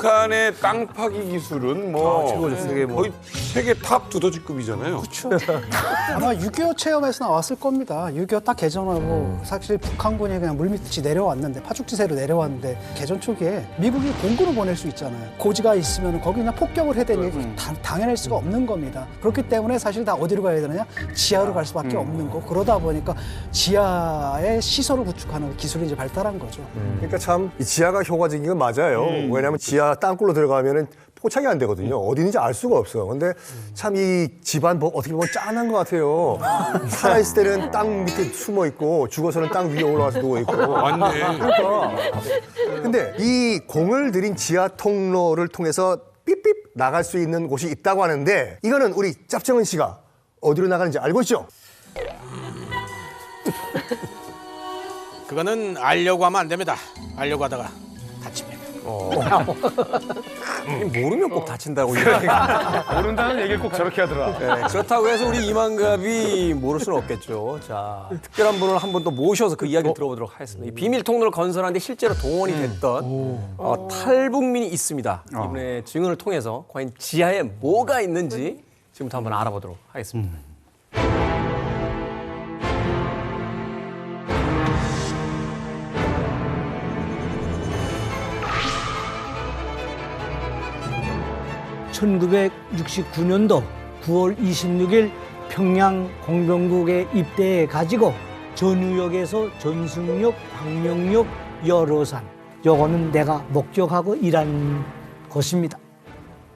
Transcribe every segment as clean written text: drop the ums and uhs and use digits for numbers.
북한의 땅 파기 기술은 뭐 최고죠. 세계 뭐. 거의 세계 탑 두더지급이잖아요. 그렇죠. 아마 6.25 체험에서 나왔을 겁니다. 6.25 딱 개전하고 사실 북한군이 그냥 물밑이 내려왔는데 파죽지세로 내려왔는데 개전 초기에 미국이 공군을 보낼 수 있잖아요. 고지가 있으면 거기 그냥 폭격을 해야 되는 게 당연할 수가 없는 겁니다. 그렇기 때문에 사실 다 어디로 가야 되느냐? 지하로 갈 수밖에 없는 거. 그러다 보니까 지하에 시설을 구축하는 기술이 이제 발달한 거죠. 그러니까 참 이 지하가 효과적인 건 맞아요. 왜냐하면 지하 땅굴로 들어가면은 포착이 안 되거든요. 어디 있는지 알 수가 없어요. 근데 참 이 집안 어떻게 보면 짠한 것 같아요. 살아있을 때는 땅 밑에 숨어 있고 죽어서는 땅 위에 올라와서 누워 있고. 맞네. 그러니까. 근데 이 공을 들인 지하 통로를 통해서 삐삐 나갈 수 있는 곳이 있다고 하는데 이거는 우리 짭정은 씨가 어디로 나가는지 알고 있죠? 그거는 알려고 하면 안 됩니다. 알려고 하다가 다칩니다. 모르면 꼭 다친다고. 모른다는 얘기를 꼭 저렇게 하더라. 네, 그렇다고 해서 우리 이만갑이 모를 수는 없겠죠. 자, 특별한 분을 한 분 또 모셔서 그 이야기를 들어보도록 하겠습니다. 이 비밀 통로를 건설하는데 실제로 동원이 됐던 탈북민이 있습니다. 이분의 증언을 통해서 과연 지하에 뭐가 있는지 지금부터 한번 알아보도록 하겠습니다. (1969년도) 9월 26일 평양 공병국에 입대해 가지고 전우역에서 전승역, 광명역, 여로산 요거는 내가 목적하고 일한 곳입니다.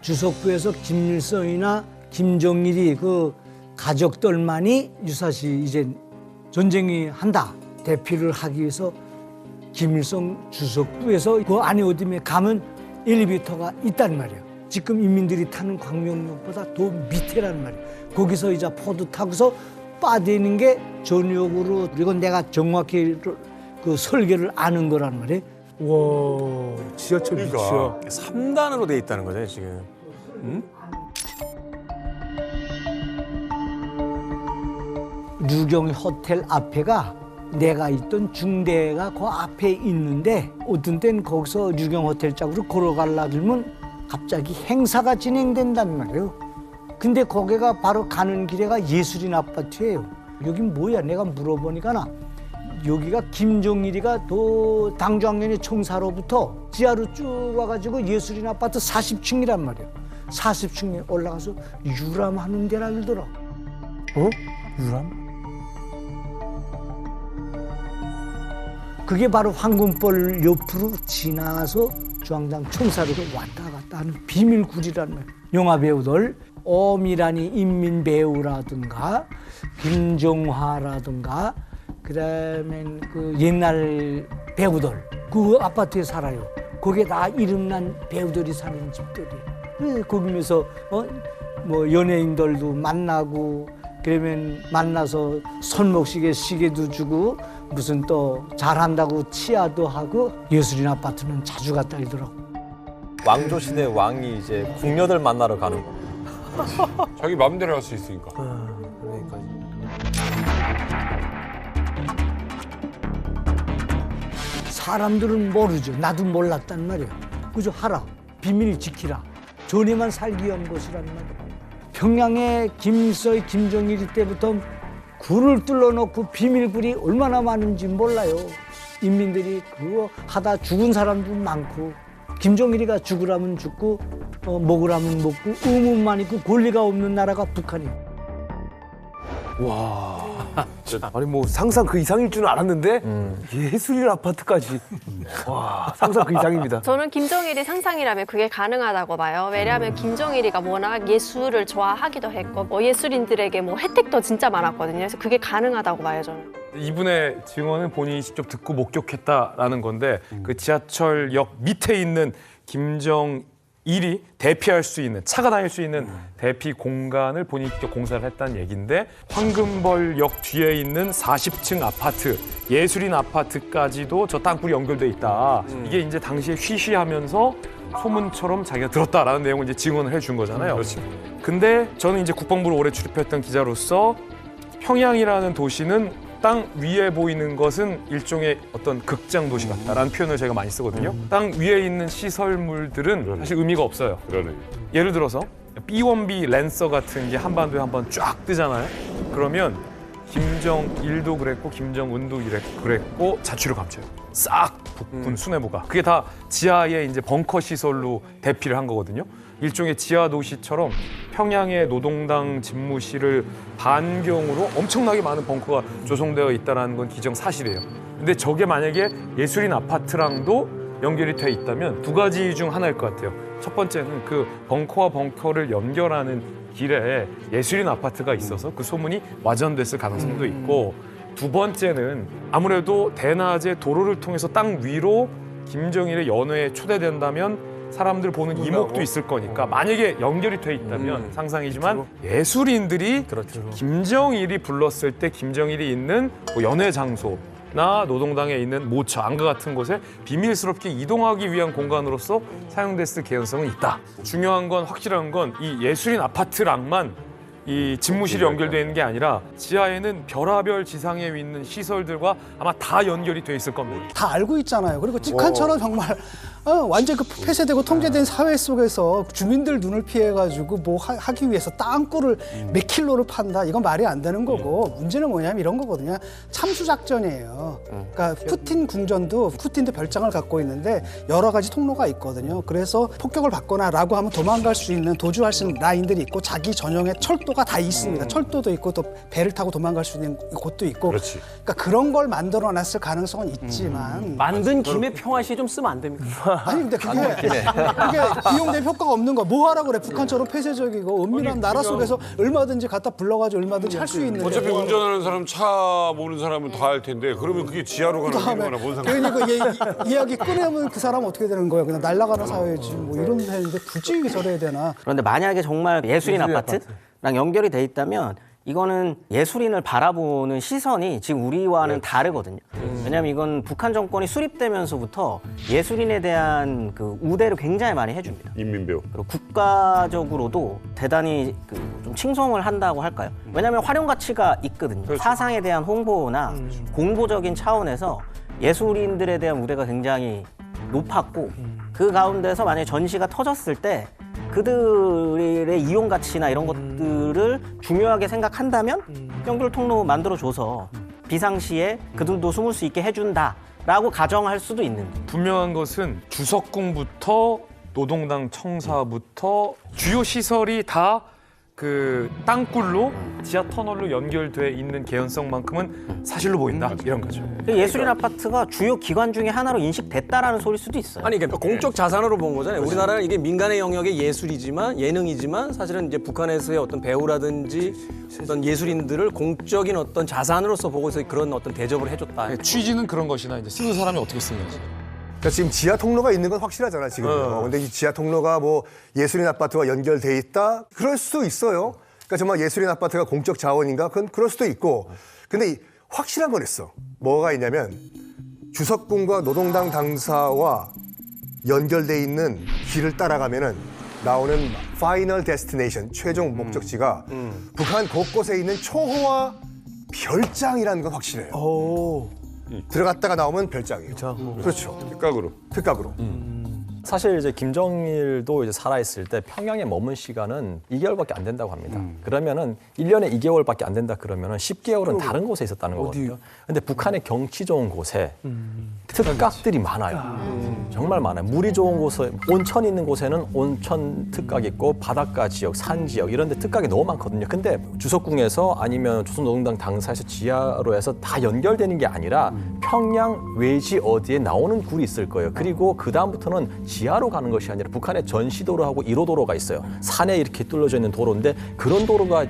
주석부에서 김일성이나 김정일이 그 가족들만이 유사시 이제 전쟁이 한다 대피를 하기 위해서 김일성 주석부에서 그 안에 어디에 가면 엘리베이터가 있단 말이에요. 지금 인민들이 타는 광명역보다 더 밑에란 말이에요. 거기서 이제 포도 타고서 빠지는 게 전역으로 그리고 내가 정확히 그 설계를 아는 거란 말이에요. 와, 지하철 밑이야. 3단으로 돼 있다는 거죠, 지금. 류경 호텔 앞에가 내가 있던 중대가 그 앞에 있는데 어떤 때는 거기서 류경 호텔 쪽으로 걸어가려 들면 갑자기 행사가 진행된단 말이에요. 근데 거기가 바로 가는 길에가 예술인 아파트예요. 여긴 뭐야? 내가 물어보니까 여기가 김종일이가 또 당주학년의 총사로부터 지하로 쭉 와가지고 예술인 아파트 40층이란 말이에요. 40층에 올라가서 유람하는 데라 그러더라. 유람? 그게 바로 황금벌 옆으로 지나서 중앙당 총사로가 왔다 갔다 하는 비밀굴이라는 말이에요. 영화배우들 오미라니 인민배우라든가 김정화라든가 그다음에 그 옛날 배우들 그 아파트에 살아요. 거기에 다 이름난 배우들이 사는 집들이에요. 거기면서 뭐 연예인들도 만나고 그러면 만나서 손목시계 시계도 주고 무슨 또 잘한다고 치아도 하고 예술인 아파트는 자주 갔다 오더라고. 왕조 시대 왕이 이제 궁녀들 만나러 가는 거. 자기 마음대로 할 수 있으니까. 그러니까. 사람들은 모르죠. 나도 몰랐단 말이에요. 그저 하라. 비밀 지키라. 전에만 살기 위한 곳이란 말이에요. 평양에 김일성, 김정일 때부터 굴을 뚫어놓고 비밀굴이 얼마나 많은지 몰라요. 인민들이 그거 하다 죽은 사람도 많고 김정일이가 죽으라면 죽고 먹으라면 먹고 의문만 있고 권리가 없는 나라가 북한이에요. 아니 뭐 상상 그 이상일 줄은 알았는데 예술인 아파트까지. 와, 상상 그 이상입니다. 저는 김정일이 상상이라면 그게 가능하다고 봐요. 왜냐하면 김정일이가 워낙 예술을 좋아하기도 했고 예술인들에게 뭐 혜택도 진짜 많았거든요. 그래서 그게 가능하다고 봐요, 저는. 이분의 증언은 본인이 직접 듣고 목격했다라는 건데 그 지하철역 밑에 있는 김정일이 대피할 수 있는 차가 다닐 수 있는 대피 공간을 본인이 직접 공사를 했다는 얘기인데 황금벌역 뒤에 있는 40층 아파트 예술인 아파트까지도 저 땅굴이 연결돼 있다. 이게 이제 당시에 쉬쉬하면서 소문처럼 자기가 들었다라는 내용을 이제 증언을 해준 거잖아요. 그렇지. 근데 저는 이제 국방부를 오래 출입했던 기자로서 평양이라는 도시는 땅 위에 보이는 것은 일종의 어떤 극장 도시 같다라는 표현을 제가 많이 쓰거든요. 땅 위에 있는 시설물들은 사실 의미가 없어요. 그러네. 예를 들어서 B1B 랜서 같은 게 한반도에 한번 쫙 뜨잖아요. 그러면 김정일도 그랬고 김정은도 그랬고 자취를 감춰요. 싹 북분 수뇌부가. 그게 다 지하에 이제 벙커 시설로 대피를 한 거거든요. 일종의 지하 도시처럼 평양의 노동당 집무실을 반경으로 엄청나게 많은 벙커가 조성되어 있다는 건 기정사실이에요. 근데 저게 만약에 예술인 아파트랑도 연결이 돼 있다면 두 가지 중 하나일 것 같아요. 첫 번째는 그 벙커와 벙커를 연결하는 길에 예술인 아파트가 있어서 그 소문이 와전됐을 가능성도 있고, 두 번째는 아무래도 대낮에 도로를 통해서 땅 위로 김정일의 연회에 초대된다면 사람들 보는 이목도 있을 거니까 만약에 연결이 돼 있다면 상상이지만 예술인들이 김정일이 불렀을 때 김정일이 있는 뭐 연회 장소나 노동당에 있는 모처 안가 같은 곳에 비밀스럽게 이동하기 위한 공간으로서 사용됐을 개연성은 있다. 중요한 건 확실한 건 이 예술인 아파트랑만 이 집무실이 연결되어 있는 게 아니라 지하에는 별하별 지상에 있는 시설들과 아마 다 연결이 돼 있을 겁니다. 다 알고 있잖아요. 그리고 직한처럼 정말 완전 그 폐쇄되고 통제된 사회 속에서 주민들 눈을 피해가지고 뭐 하기 위해서 땅굴을 몇 킬로를 판다. 이건 말이 안 되는 거고, 문제는 뭐냐면 이런 거거든요. 참수작전이에요. 그러니까 푸틴 궁전도 푸틴도 별장을 갖고 있는데 여러 가지 통로가 있거든요. 그래서 폭격을 받거나라고 하면 도망갈 수 있는 도주할 수 있는 라인들이 있고 자기 전용의 철도가 다 있습니다. 철도도 있고 또 배를 타고 도망갈 수 있는 곳도 있고. 그렇지. 그러니까 그런 걸 만들어놨을 가능성은 있지만 만든 김에 평화시 좀 쓰면 안 됩니까? 아니 근데 그게 비용 대비 효과가 없는 거야. 뭐 하라고 그래. 북한처럼 폐쇄적이고 은밀한 나라 속에서 얼마든지 갖다 불러가지고 얼마든지 할 수 있는데. 어차피 운전하는 사람, 차 모르는 사람은 다 할 텐데 그러면 그게 지하로 가는 거나 뭔 상관? 괜히 그 이야기 꺼내면 그 사람은 어떻게 되는 거야. 그냥 날아가는 사회지 뭐 이런 데인데 굳이 저래야 되나. 그런데 만약에 정말 예술인 아파트랑 연결이 돼 있다면 이거는 예술인을 바라보는 시선이 지금 우리와는 다르거든요. 왜냐하면 이건 북한 정권이 수립되면서부터 예술인에 대한 그 우대를 굉장히 많이 해줍니다. 인민배우. 그리고 국가적으로도 대단히 좀 칭송을 한다고 할까요? 왜냐하면 활용 가치가 있거든요. 사상에 대한 홍보나 공보적인 차원에서 예술인들에 대한 우대가 굉장히 높았고, 그 가운데서 만약에 전시가 터졌을 때 그들의 이용 가치나 이런 것들을 중요하게 생각한다면 연결 통로 만들어줘서 비상시에 그들도 숨을 수 있게 해준다라고 가정할 수도 있는 거예요. 분명한 것은 주석궁부터 노동당 청사부터 주요 시설이 다 그 땅굴로 지하 터널로 연결돼 있는 개연성만큼은 사실로 보인다, 이런 거죠. 예술인 아파트가 주요 기관 중에 하나로 인식됐다라는 소리일 수도 있어요. 아니 그러니까 공적 자산으로 본 거잖아요. 우리나라는 이게 민간의 영역의 예술이지만 예능이지만 사실은 이제 북한에서의 어떤 배우라든지 어떤 예술인들을 공적인 어떤 자산으로서 보고서 그런 어떤 대접을 해줬다. 취지는 그런 것이나 이제 쓰는 사람이 어떻게 쓰는지. 그러니까 지금 지하 통로가 있는 건 확실하잖아 지금. 근데 이 지하 통로가 뭐 예술인 아파트와 연결돼 있다? 그럴 수도 있어요. 그러니까 정말 예술인 아파트가 공적 자원인가? 그건 그럴 수도 있고. 근데 확실한 건 있어. 뭐가 있냐면 주석궁과 노동당 당사와 연결돼 있는 길을 따라가면은 나오는 파이널 데스티네이션, 최종 목적지가 북한 곳곳에 있는 초호화 별장이라는 건 확실해요. 들어갔다가 나오면 별장이에요. 그렇죠. 특각으로. 사실 이제 김정일도 이제 살아있을 때 평양에 머문 시간은 2개월밖에 안 된다고 합니다. 그러면은 1년에 2개월밖에 안 된다 그러면은 10개월은 다른 곳에 있었다는 거거든요. 근데 북한의 경치 좋은 곳에 특각들이 많아요. 정말 많아요. 물이 좋은 곳에, 온천 있는 곳에는 온천 특각 있고 바닷가 지역, 산 지역 이런 데 특각이 너무 많거든요. 근데 주석궁에서 아니면 조선노동당 당사에서 지하로 해서 다 연결되는 게 아니라 평양 외지 어디에 나오는 굴이 있을 거예요. 그리고 그 다음부터는 지하로 가는 것이 아니라 북한의 전시도로하고 1호도로가 있어요. 산에 이렇게 뚫려져 있는 도로인데 그런 도로가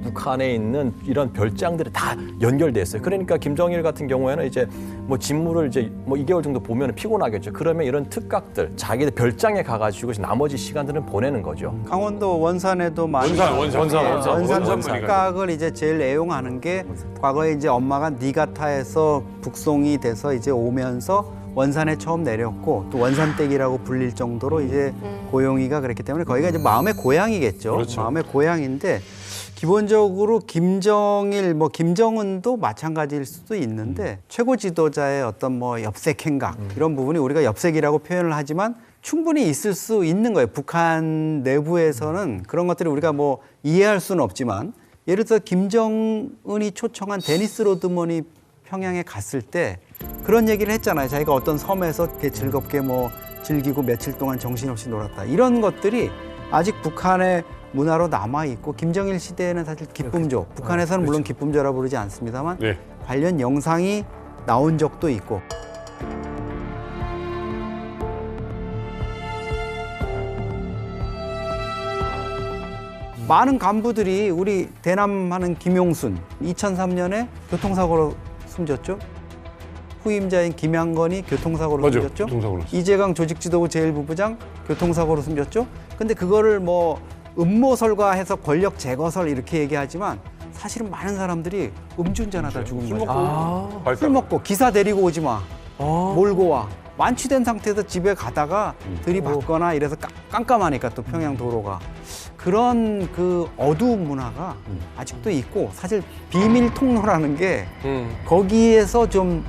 북한에 있는 이런 별장들이 다 연결돼 있어요. 그러니까 김정일 같은 경우에는 이제 뭐 직무를 이제 뭐 2개월 정도 보면 피곤하겠죠. 그러면 이런 특각들 자기들 별장에 가가지고 나머지 시간들은 보내는 거죠. 강원도 원산에도 많이 원산 특각을 이제 제일 애용하는 게 과거에 이제 엄마가 니가타에서 북송이 돼서 이제 오면서 원산에 처음 내렸고 또 원산댁이라고 불릴 정도로 이제 고용이가 그랬기 때문에 거기가 이제 마음의 고향이겠죠. 마음의 고향인데 기본적으로 김정일, 뭐 김정은도 마찬가지일 수도 있는데 최고 지도자의 어떤 뭐 엽색 행각 이런 부분이 우리가 엽색이라고 표현을 하지만 충분히 있을 수 있는 거예요. 북한 내부에서는 그런 것들을 우리가 뭐 이해할 수는 없지만 예를 들어 김정은이 초청한 데니스 로드먼이 평양에 갔을 때 그런 얘기를 했잖아요. 자기가 어떤 섬에서 이렇게 즐겁게 뭐 즐기고 며칠 동안 정신없이 놀았다. 이런 것들이 아직 북한의 문화로 남아있고 김정일 시대에는 사실 기쁨조, 북한에서는 물론 기쁨조라 부르지 않습니다만 네. 관련 영상이 나온 적도 있고 많은 간부들이 우리 대남하는 김용순 2003년에 교통사고로 숨졌죠. 후임자인 김양건이 교통사고로 맞아, 숨졌죠. 교통사고로. 이재강 조직지도부 제1부부장 교통사고로 숨졌죠. 근데 그거를 뭐 음모설과해서 권력 제거설 이렇게 얘기하지만 사실은 많은 사람들이 음주운전하다 죽은 거죠. 술 먹고 기사 데리고 오지 마. 몰고 와. 완취된 상태에서 집에 가다가 들이받거나 이래서 깜깜하니까 또 평양 도로가. 그런 그 어두운 문화가 아직도 있고 사실 비밀 통로라는 게 거기에서 좀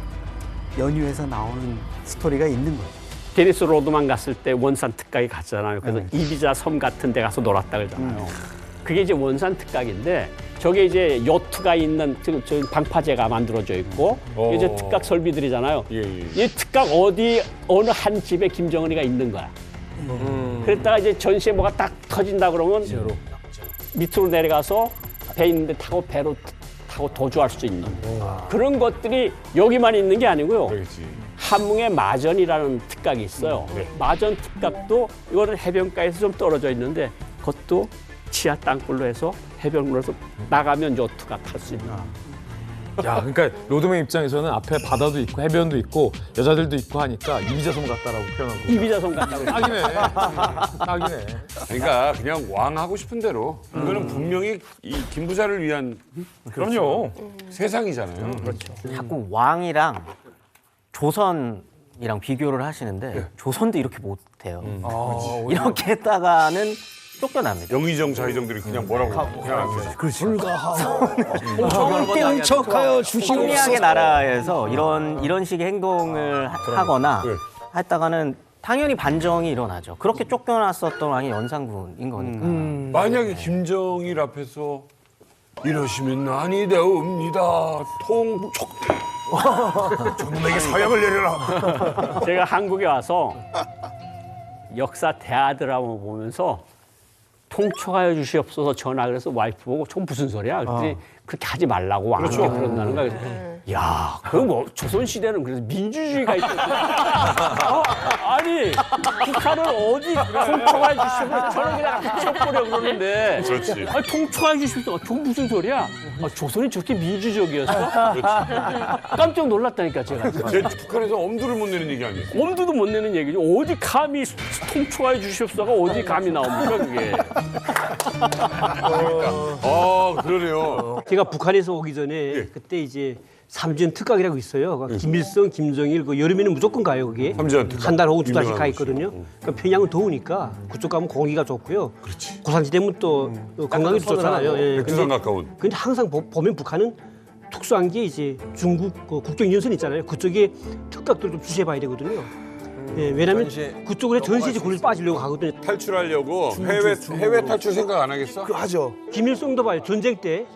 연유해서 나오는 스토리가 있는 거예요. 데니스 로드만 갔을 때 원산 특각이 갔잖아요. 그래서 이비자 섬 같은 데 가서 놀았다 그러잖아요. 그게 이제 원산 특각인데 저게 이제 요트가 있는 저 방파제가 만들어져 있고 이제 특각 설비들이잖아요. 이 특각 어느 한 집에 김정은이가 있는 거야. 그랬다가 이제 전시에 뭐가 딱 터진다 그러면 밑으로 내려가서 배 있는데 배로 타고 도주할 수 있는 그런 것들이 여기만 있는 게 아니고요. 함흥에 마전이라는 특각이 있어요. 마전 특각도 이거는 해변가에서 좀 떨어져 있는데 그것도 지하 땅굴로 해서 해변으로서 나가면 요트가 탈 수 있는. 야, 그러니까 로드맨 입장에서는 앞에 바다도 있고 해변도 있고 여자들도 있고 하니까 이비자섬 같다라고 표현한 거. 이비자섬 같다고. 딱이네. 딱이네. 그러니까 그냥 왕 하고 싶은 대로 이거는 분명히 이 김부자를 위한 그럼요. 세상이잖아요. 그렇죠. 자꾸 왕이랑 조선이랑 비교를 하시는데 조선도 이렇게 못해요. 이렇게 했다가는 쫓겨납니다. 영의정 좌의정들이 그냥 뭐라고 그냥 안 되지. 척하여 주시옵소서. 성리학의 나라에서 이런 식의 행동을 하거나 했다가는 당연히 반정이 일어나죠. 그렇게 쫓겨났었던 왕이 연산군인 거니까. 만약에 김정일 앞에서 이러시면 아니 되옵니다. 통촉. 저놈에게 사약을 내려라. 제가 한국에 와서 역사 대하드라마 보면서 통촉하여 주시옵소서 전화 그래서 와이프 보고 저 무슨 소리야? 그랬더니 그렇게 하지 말라고 왕한테 그런다는 거야. 그래서 야, 그 뭐 조선시대는 그래서 민주주의가 있거든. 아니 북한을 어디 통촉하여 주시옵소서 저는 그냥 미쳐버려 그러는데. 그렇지. 아니, 통촉하여 주시옵소서 저 무슨 소리야? 조선이 저렇게 민주적이었어? 깜짝 놀랐다니까 제가. 제 북한에서 엄두를 못 내는 얘기 아니에요? 엄두도 못 내는 얘기죠. 어디 감히 통촉하여 주시옵소서가 어디 감히 나옵니까 그게. 그러네요. 제가 북한에서 오기 전에 그때 이제 삼전 특각이라고 있어요. 김일성, 김정일 그 여름에는 무조건 가요 거기. 삼전 특각. 한 달 혹은 두 달씩 유명한 가 있거든요. 그러니까 평양은 더우니까 그쪽 가면 공기가 좋고요. 고산지 되면 또 건강이 좋잖아요. 예. 백두산 가까운. 근데 항상 보면 북한은 특수한 게 이제 중국 그 국경연선 있잖아요. 그쪽에 특각들 좀 주시해봐야 되거든요. 예, 왜냐면 그쪽으로 전시지 굴 빠지려고 하거든요. 탈출하려고 해외 탈출 생각 안 하겠어? 하죠. 김일성도 봐요. 전쟁 때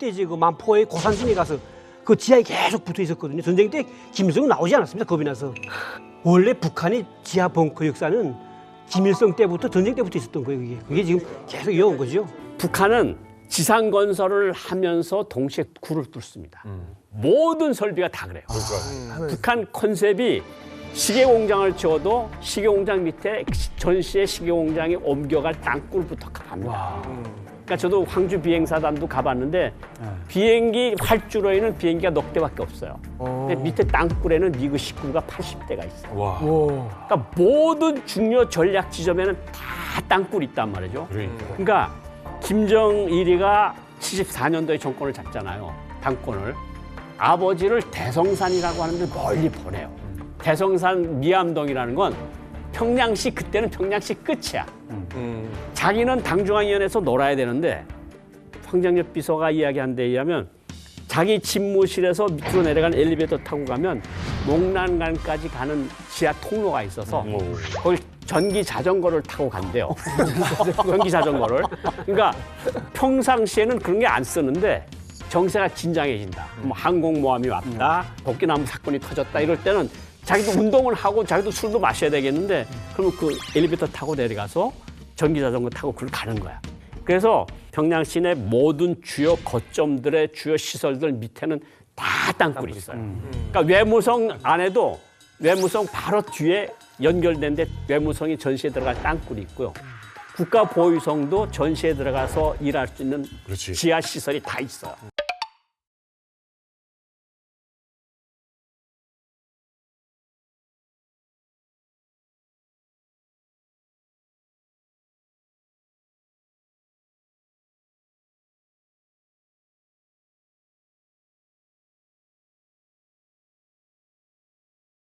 이제 그 만포의 고산진에 가서 그 지하에 계속 붙어 있었거든요. 전쟁 때 김일성은 나오지 않았습니다. 겁이 나서. 원래 북한의 지하 벙커 역사는 김일성 때부터 전쟁 때부터 있었던 거예요. 그게 지금 계속 이어온 거죠. 북한은 지상 건설을 하면서 동시에 굴을 뚫습니다. 모든 설비가 다 그래요. 북한 컨셉이 시계공장을 지어도 시계공장 밑에 전시의 시계공장이 옮겨갈 땅굴부터 갑니다. 그러니까 저도 황주 비행사단도 가봤는데 비행기 활주로에는 비행기가 넉 대밖에 없어요. 근데 밑에 땅굴에는 미국 식구가 80대가 있어요. 그러니까 모든 중요 전략 지점에는 다 땅굴이 있단 말이죠. 그러니까 김정일이가 74년도에 정권을 잡잖아요. 당권을. 아버지를 대성산이라고 하는데 멀리 보내요. 대성산 미암동이라는 건 평양시 그때는 평양시 끝이야. 자기는 당중앙위원회에서 놀아야 되는데 황정엽 비서가 이야기한 데 의하면 자기 집무실에서 밑으로 내려가는 엘리베이터 타고 가면 목란간까지 가는 지하 통로가 있어서 거기 전기 자전거를 타고 간대요. 전기 자전거를. 그러니까 평상시에는 그런 게 안 쓰는데 정세가 진장해진다. 뭐 항공모함이 왔다. 도끼나무 사건이 터졌다. 이럴 때는 자기도 운동을 하고 자기도 술도 마셔야 되겠는데 그러면 그 엘리베이터 타고 내려가서 전기 자전거 타고 그걸 가는 거야. 그래서 평양 시내 모든 주요 거점들의 주요 시설들 밑에는 다 땅굴이 있어요. 그러니까 외무성 안에도 외무성 바로 뒤에 연결된 데 외무성이 전시에 들어갈 땅굴이 있고요. 국가보유성도 전시에 들어가서 일할 수 있는 지하 시설이 다 있어요.